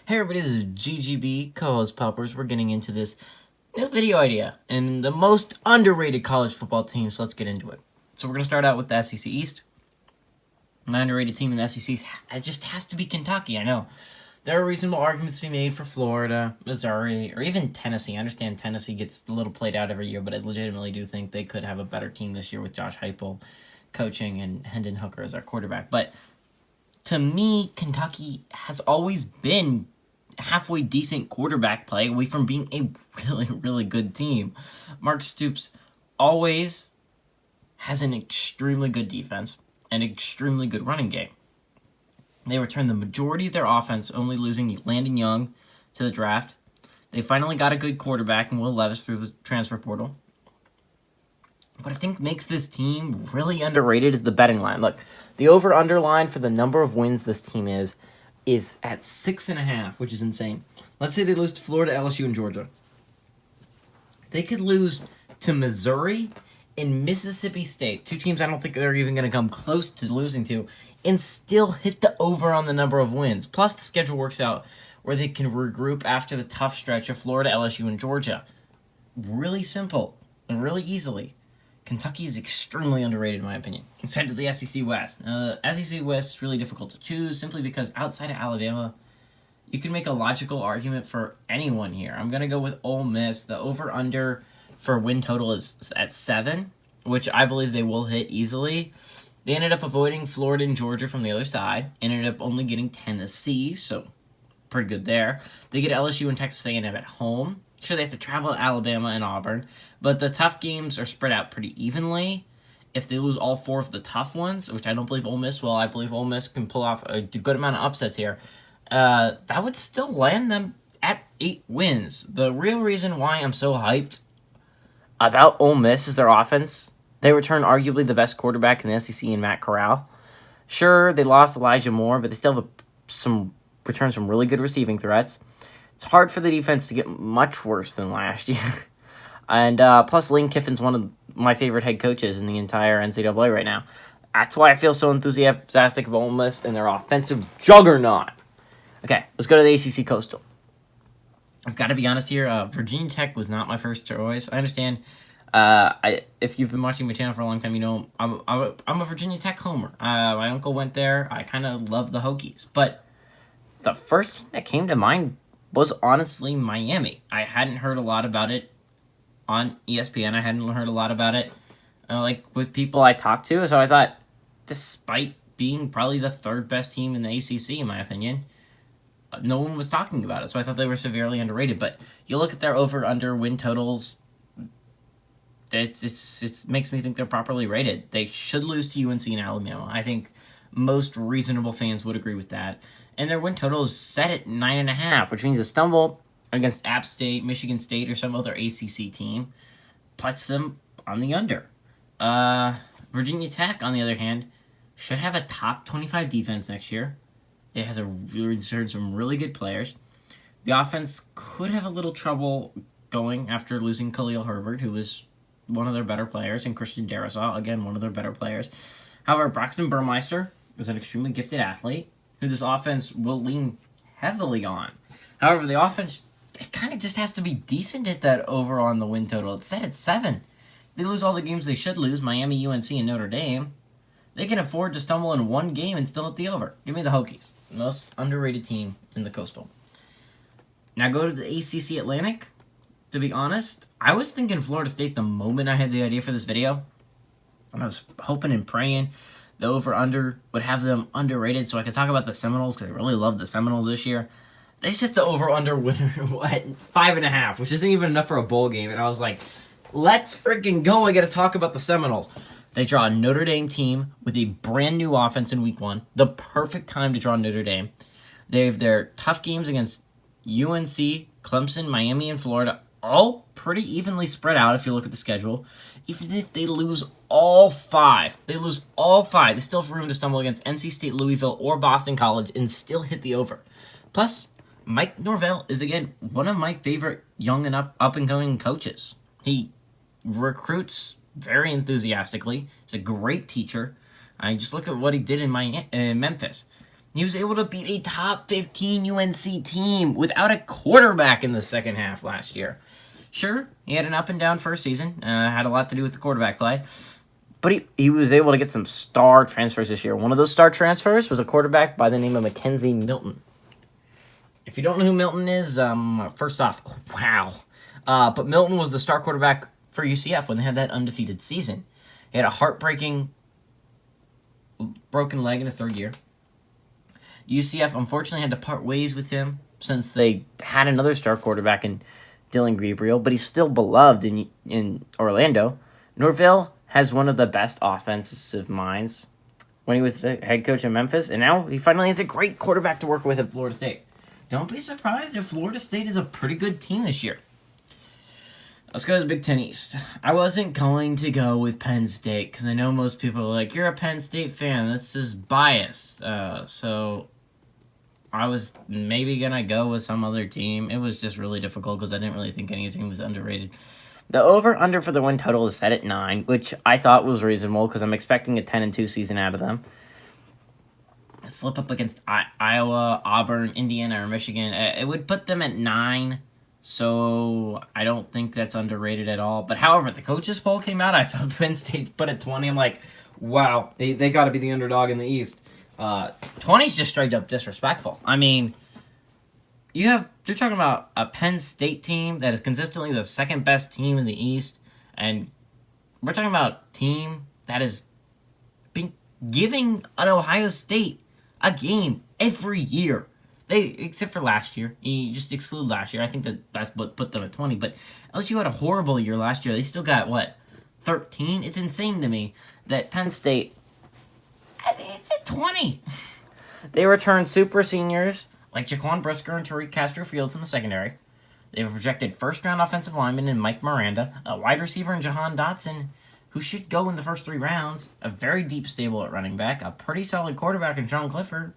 Hey everybody, this is GGB, co-host Poppers. We're getting into this new video idea and the most underrated college football team, so let's get into it. So we're going to start out with the SEC East. My underrated team in the SEC just has to be Kentucky, I know. There are reasonable arguments to be made for Florida, Missouri, or even Tennessee. I understand Tennessee gets a little played out every year, but I legitimately do think they could have a better team this year with Josh Heupel coaching and Hendon Hooker as our quarterback. But to me, Kentucky has always been halfway decent quarterback play away from being a really, really good team. Mark Stoops always has an extremely good defense and extremely good running game. They returned the majority of their offense, only losing Landon Young to the draft. They finally got a good quarterback in Will Levis through the transfer portal. What I think makes this team really underrated is the betting line. Look, the over-under line for the number of wins this team is at 6.5, which is insane. Let's say they lose to Florida, LSU, and Georgia. They could lose to Missouri and Mississippi State, two teams I don't think they're even going to come close to losing to, and still hit the over on the number of wins. Plus, the schedule works out where they can regroup after the tough stretch of Florida, LSU, and Georgia. Really simple and really easily. Kentucky is extremely underrated, in my opinion. Let's head to the SEC West. SEC West is really difficult to choose simply because outside of Alabama, you can make a logical argument for anyone here. I'm going to go with Ole Miss. The over-under for win total is at 7, which I believe they will hit easily. They ended up avoiding Florida and Georgia from the other side. Ended up only getting Tennessee, so pretty good there. They get LSU and Texas A&M at home. Sure, they have to travel to Alabama and Auburn, but the tough games are spread out pretty evenly. If they lose all 4 of the tough ones, which I don't believe Ole Miss will, I believe Ole Miss can pull off a good amount of upsets here. That would still land them at 8 wins. The real reason why I'm so hyped about Ole Miss is their offense. They return arguably the best quarterback in the SEC in Matt Corral. Sure, they lost Elijah Moore, but they still have some really good receiving threats. It's hard for the defense to get much worse than last year. And plus, Lane Kiffin's one of my favorite head coaches in the entire NCAA right now. That's why I feel so enthusiastic about Ole Miss and their offensive juggernaut. Okay, let's go to the ACC Coastal. I've got to be honest here. Virginia Tech was not my first choice. I understand. If you've been watching my channel for a long time, you know I'm a Virginia Tech homer. My uncle went there. I kind of love the Hokies. But the first team that came to mind was honestly Miami. I hadn't heard a lot about it on ESPN. I hadn't heard a lot about it with people I talked to. So I thought, despite being probably the 3rd best team in the ACC, in my opinion, no one was talking about it. So I thought they were severely underrated. But you look at their over-under win totals, it makes me think they're properly rated. They should lose to UNC and Alabama. I think most reasonable fans would agree with that. And their win total is set at 9.5, which means a stumble against App State, Michigan State, or some other ACC team puts them on the under. Virginia Tech, on the other hand, should have a top 25 defense next year. It has some really good players. The offense could have a little trouble going after losing Khalil Herbert, who was one of their better players, and Christian Darrisaw, again, one of their better players. However, Braxton Burmeister is an extremely gifted athlete who this offense will lean heavily on. However, the offense, it kind of just has to be decent at that over on the win total. It's set at 7. They lose all the games they should lose, Miami, UNC, and Notre Dame. They can afford to stumble in one game and still hit the over. Give me the Hokies. Most underrated team in the Coastal. Now go to the ACC Atlantic. To be honest, I was thinking Florida State the moment I had the idea for this video. And I was hoping and praying the over-under would have them underrated so I could talk about the Seminoles because I really love the Seminoles this year. They set the over-under winner at 5.5, which isn't even enough for a bowl game. And I was like, let's freaking go. I got to talk about the Seminoles. They draw a Notre Dame team with a brand new offense in week 1. The perfect time to draw Notre Dame. They have their tough games against UNC, Clemson, Miami, and Florida, all pretty evenly spread out if you look at the schedule. Even if they lose all 5, they still have room to stumble against NC State, Louisville, or Boston College and still hit the over. Plus, Mike Norvell is, again, one of my favorite young and up-and-coming coaches. He recruits very enthusiastically. He's a great teacher. I just look at what he did in Memphis. He was able to beat a top 15 UNC team without a quarterback in the second half last year. Sure, he had an up and down first season. Had a lot to do with the quarterback play. But he was able to get some star transfers this year. One of those star transfers was a quarterback by the name of Mackenzie Milton. If you don't know who Milton is, first off, wow. But Milton was the star quarterback for UCF when they had that undefeated season. He had a heartbreaking broken leg in his third year. UCF unfortunately had to part ways with him since they had another star quarterback in Dylan Gabriel, but he's still beloved in Orlando. Norvell has one of the best offensive minds when he was the head coach in Memphis, and now he finally has a great quarterback to work with at Florida State. Don't be surprised if Florida State is a pretty good team this year. Let's go to the Big Ten East. I wasn't going to go with Penn State because I know most people are like, you're a Penn State fan. That's just biased. So I was maybe going to go with some other team. It was just really difficult because I didn't really think any team was underrated. The over-under for the win total is set at 9, which I thought was reasonable because I'm expecting a 10-2 season out of them. A slip up against Iowa, Auburn, Indiana, or Michigan, it would put them at 9. So I don't think that's underrated at all. But however, the coaches poll came out. I saw Penn State put at 20. I'm like, wow, they got to be the underdog in the East. 20 is just straight up disrespectful. I mean, you're talking about a Penn State team that is consistently the second best team in the East, and we're talking about a team that is giving an Ohio State a game every year. Except for last year. You just exclude last year. I think that's what put them at 20. But unless you had a horrible year last year, they still got, 13? It's insane to me that Penn State, it's at 20. They returned super seniors like Jaquan Brisker and Tariq Castro-Fields in the secondary. They have a projected first-round offensive lineman in Mike Miranda, a wide receiver in Jahan Dotson, who should go in the first 3 rounds, a very deep stable at running back, a pretty solid quarterback in Sean Clifford.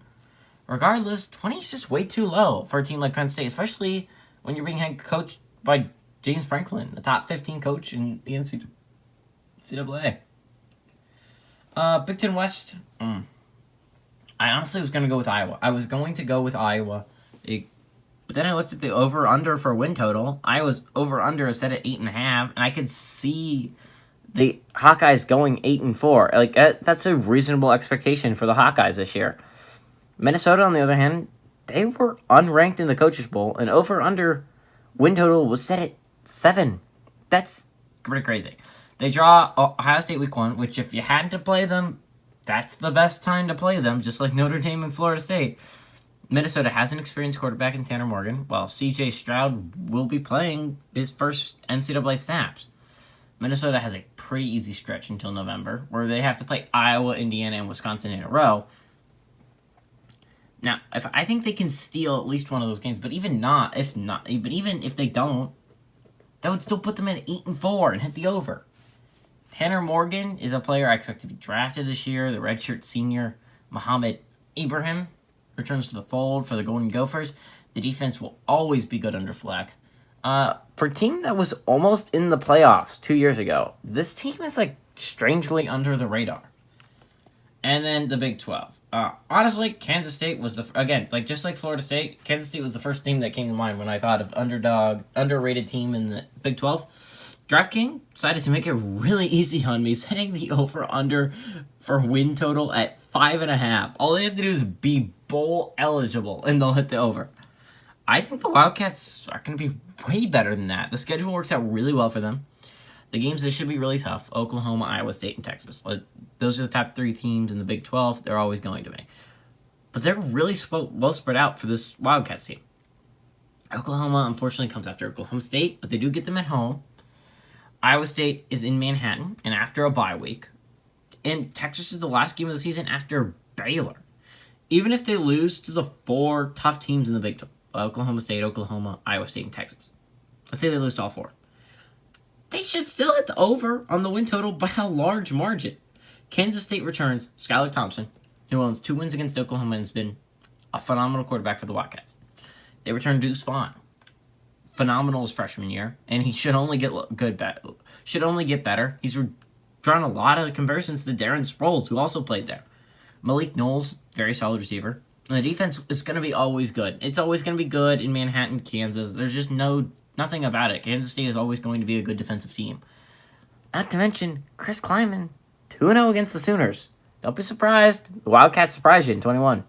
Regardless, 20 is just way too low for a team like Penn State, especially when you're being head coached by James Franklin, a top 15 coach in the NCAA. Big Ten West, I honestly was going to go with Iowa. But then I looked at the over-under for win total. Iowa's over-under is set at 8.5, and I could see the Hawkeyes going 8-4. That's a reasonable expectation for the Hawkeyes this year. Minnesota, on the other hand, they were unranked in the Coaches Bowl, and over-under win total was set at 7. That's pretty crazy. They draw Ohio State week 1, which if you had to play them, that's the best time to play them, just like Notre Dame and Florida State. Minnesota has an experienced quarterback in Tanner Morgan, while C.J. Stroud will be playing his first NCAA snaps. Minnesota has a pretty easy stretch until November, where they have to play Iowa, Indiana, and Wisconsin in a row. Now, I think they can steal at least one of those games, but even if they don't, that would still put them at 8-4 and hit the over. Tanner Morgan is a player I expect to be drafted this year. The redshirt senior Muhammad Ibrahim returns to the fold for the Golden Gophers. The defense will always be good under Fleck. For a team that was almost in the playoffs 2 years ago, this team is strangely under the radar. And then the Big 12. Honestly, Kansas State was just like Florida State, Kansas State was the first team that came to mind when I thought of underrated team in the Big 12. DraftKings decided to make it really easy on me, setting the over-under for win total at 5.5. All they have to do is be bowl eligible, and they'll hit the over. I think the Wildcats are going to be way better than that. The schedule works out really well for them. The games that should be really tough: Oklahoma, Iowa State, and Texas. Those are the top 3 teams in the Big 12. They're always going to be. But they're really well spread out for this Wildcats team. Oklahoma, unfortunately, comes after Oklahoma State, but they do get them at home. Iowa State is in Manhattan and after a bye week. And Texas is the last game of the season after Baylor. Even if they lose to the 4 tough teams in the Big 12, Oklahoma State, Oklahoma, Iowa State, and Texas. Let's say they lose to all 4. They should still hit the over on the win total by a large margin. Kansas State returns Skylar Thompson, who owns 2 wins against Oklahoma and has been a phenomenal quarterback for the Wildcats. They return Deuce Vaughn. Phenomenal his freshman year, and he should only get better. He's drawn a lot of comparisons to Darren Sproles, who also played there. Malik Knowles, very solid receiver. The defense is going to be always good. It's always going to be good in Manhattan, Kansas. There's just nothing about it. Kansas State is always going to be a good defensive team. Not to mention, Chris Kleiman, 2-0 against the Sooners. Don't be surprised. The Wildcats surprised you in 21.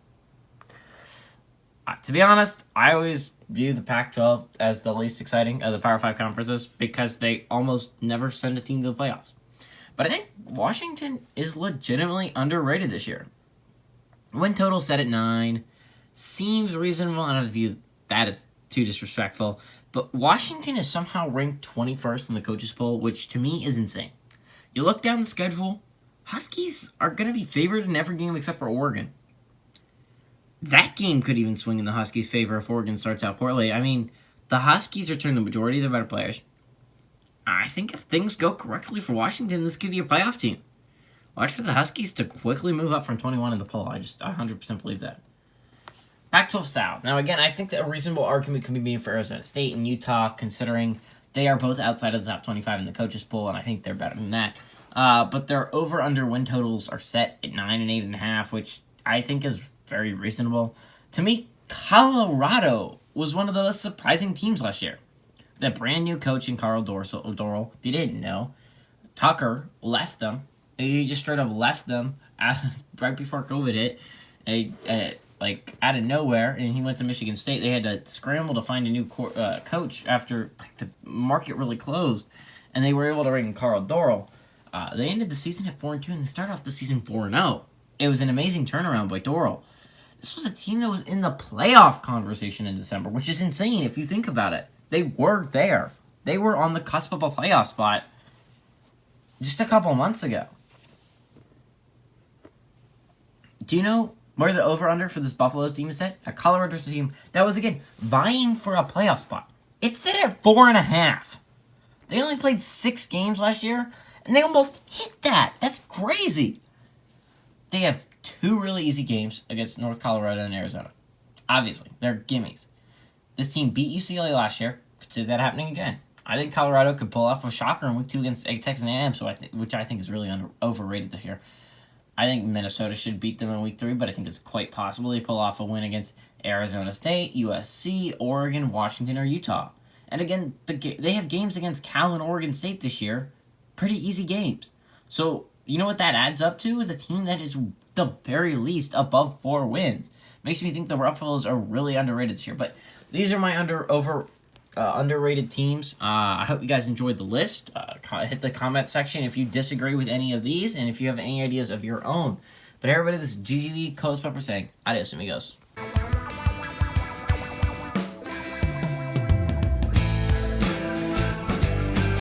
To be honest, I always view the Pac-12 as the least exciting of the Power 5 conferences because they almost never send a team to the playoffs. But I think Washington is legitimately underrated this year. Win total set at 9. Seems reasonable. I don't view that as too disrespectful. But Washington is somehow ranked 21st in the coaches poll, which to me is insane. You look down the schedule, Huskies are going to be favored in every game except for Oregon. That game could even swing in the Huskies' favor if Oregon starts out poorly. I mean, the Huskies return the majority of their better players. I think if things go correctly for Washington, this could be a playoff team. Watch for the Huskies to quickly move up from 21 in the poll. I 100% believe that. Pac-12 South. Now, again, I think that a reasonable argument can be made for Arizona State and Utah, considering they are both outside of the top 25 in the coaches poll, and I think they're better than that. But their over-under win totals are set at 9 and 8.5, which I think is very reasonable. To me, Colorado was one of the most surprising teams last year. The brand new coach in Carl Dorrell, if you didn't know, Tucker left them. He just straight up left them right before COVID hit, like out of nowhere, and he went to Michigan State. They had to scramble to find a new coach after the market really closed, and they were able to bring in Carl Dorrell. They ended the season at 4-2, and they started off the season 4-0. It was an amazing turnaround by Dorrell. This was a team that was in the playoff conversation in December, which is insane if you think about it. They were there. They were on the cusp of a playoff spot just a couple months ago. Do you know where the over-under for this Buffalo team is set? A Colorado team that was, again, vying for a playoff spot. It's set at 4.5. They only played 6 games last year, and they almost hit that. That's crazy. They have 2 really easy games against North Colorado and Arizona. Obviously, they're gimmies. This team beat UCLA last year. Could see that happening again. I think Colorado could pull off a shocker in Week 2 against Texas A&M, which I think is really overrated this year. I think Minnesota should beat them in Week 3, but I think it's quite possible they pull off a win against Arizona State, USC, Oregon, Washington, or Utah. And again, they have games against Cal and Oregon State this year. Pretty easy games. So, you know what that adds up to? Is a team that is, the very least, above 4 wins. Makes me think the Buffaloes are really underrated this year. But these are my underrated teams. I hope you guys enjoyed the list. Hit the comment section if you disagree with any of these and if you have any ideas of your own. But everybody, this is GGB Coach Pepper saying adios, amigos.